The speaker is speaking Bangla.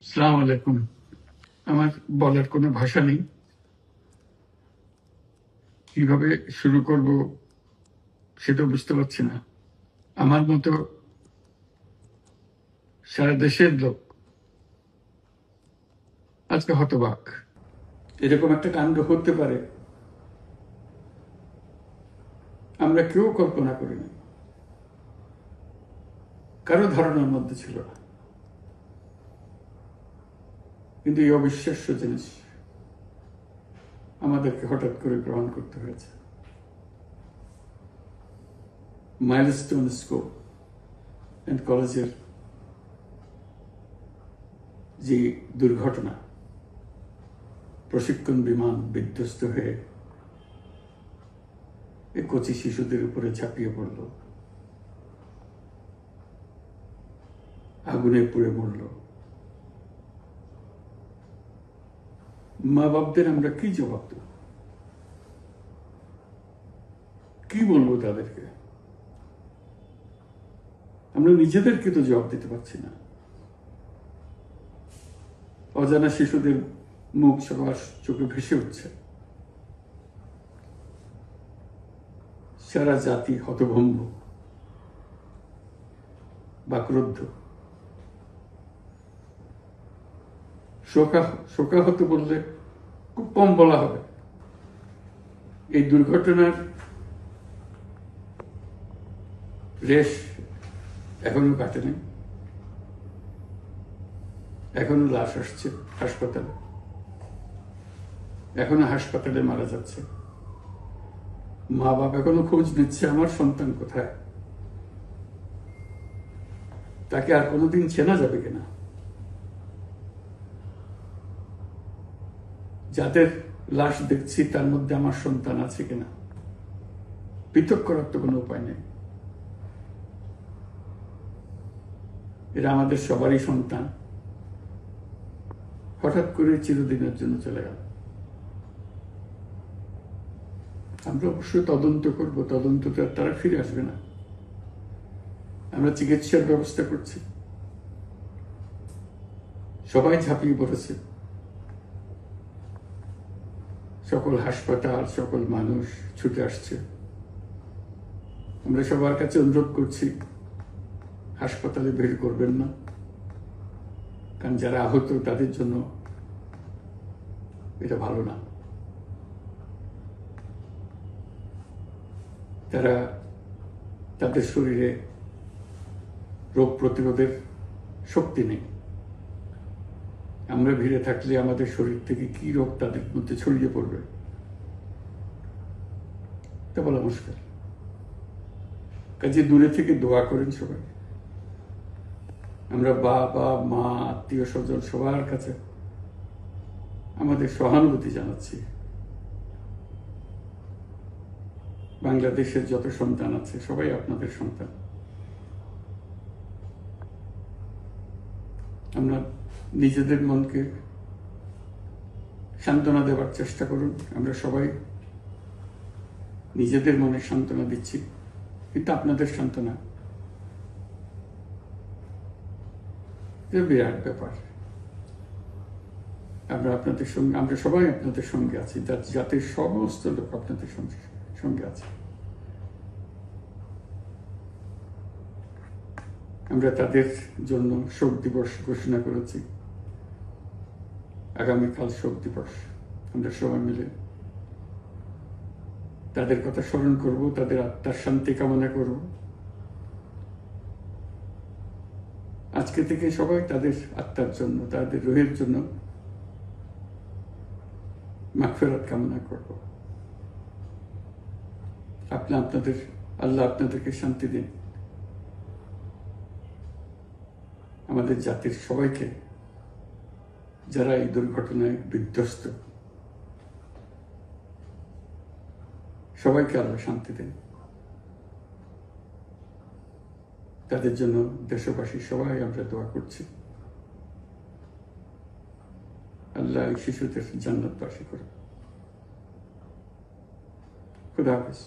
আসসালামু আলাইকুম। আমার বলার কোনো ভাষা নেই, কিভাবে শুরু করব সেটা বুঝতে পারছি না। আমার মতো সারা দেশের লোক আজকে হতবাক। এরকম একটা কাণ্ড হতে পারে আমরা কেউ কল্পনা করিনি, কারো ধারণার মধ্যে ছিল না। কিন্তু এই অবিশ্বাস্য জিনিস আমাদেরকে হঠাৎ করে গ্রহণ করতে হয়েছে। মাইলস্টোন স্কুল অ্যান্ড কলেজের যে দুর্ঘটনা, প্রশিক্ষণ বিমান বিধ্বস্ত হয়ে এই কচি শিশুদের উপরে ঝাঁপিয়ে পড়ল, আগুনে পুড়ে মরল। মা বাপদের আমরা কি জবাব দেব? কি বলবো তাদেরকে? আমরা নিজেদেরকে তো জবাব দিতে পারছি না। অজানা শিশুদের মুখ সবার চোখে ভেসে উঠছে। সারা জাতি হতভম্ব বা ক্রুদ্ধ। শোকাহত বললে খুব কম বলা হবে। এই দুর্ঘটনার রেশ এখনো কাটেনি। এখনো লাশ আসছে হাসপাতালে, এখনো হাসপাতালে মারা যাচ্ছে। মা বাবা এখনো খোঁজ নিচ্ছে আমার সন্তান কোথায়, তাকে আর কোনোদিন চেনা যাবে কিনা। যাদের লাশ দেখছি তার মধ্যে আমার সন্তান আছে কিনা পৃথক করার তো কোনো উপায় নেই। এরা আমাদের সবারই সন্তান, হঠাৎ করে চিরদিনের জন্য চলে গেল। আমরা অবশ্যই তদন্ত করব, তদন্তটা তারা ফিরে আসবে না। আমরা চিকিৎসার ব্যবস্থা করছি, সবাই ঝাঁপিয়ে পড়েছে। সকল হাসপাতাল, সকল মানুষ ছুটে আসছে। আমরা সবার কাছে অনুরোধ করছি, হাসপাতালে ভিড় করবেন না, কারণ যারা আহত তাদের জন্য এটা ভালো না। তারা তাদের শরীরে রোগ প্রতিরোধের শক্তি নেই। আমরা ভিড়ে থাকলে আমাদের শরীর থেকে কি রোগ তাদের মধ্যে ছড়িয়ে পড়বে তা বলা মুশকিল। কাজে দূরে থেকে দোয়া করেন সবাই। আমরা বাবা মা আত্মীয় স্বজন সবার কাছে আমাদের সহানুভূতি জানাচ্ছি। বাংলাদেশের যত সন্তান আছে সবাই আপনাদের সন্তান। আমরা নিজেদের মনকে সান্ত্বনা দেওয়ার চেষ্টা করুন। আমরা সবাই নিজেদের মনে সান্ত্বনা দিচ্ছি, কিন্তু আপনাদের সান্ত্বনা বিরাট ব্যাপার। আমরা সবাই আপনাদের সঙ্গে আছি, জাতির সমস্ত লোক আপনাদের সঙ্গে আছে। আমরা তাদের জন্য শোক দিবস ঘোষণা করেছি। আগামীকাল শোক দিবস। আমরা সবাই মিলে তাদের কথা স্মরণ করব, তাদের আত্মার শান্তি কামনা করব। আজকে থেকে সবাই তাদের আত্মার জন্য, তাদের রুহের জন্য মাগফিরাত কামনা করব। আল্লাহ আপনাদেরকে শান্তি দিন। আমাদের জাতির সবাইকে, যারা এই দুর্ঘটনায় বিধ্বস্ত, সবাইকে আল্লাহ শান্তি দেন। তাদের জন্য দেশবাসী সবাই আমরা দোয়া করছি। আল্লাহ এই শিশুদের জান্নাতবাসী করুন। খুদা হাফেজ।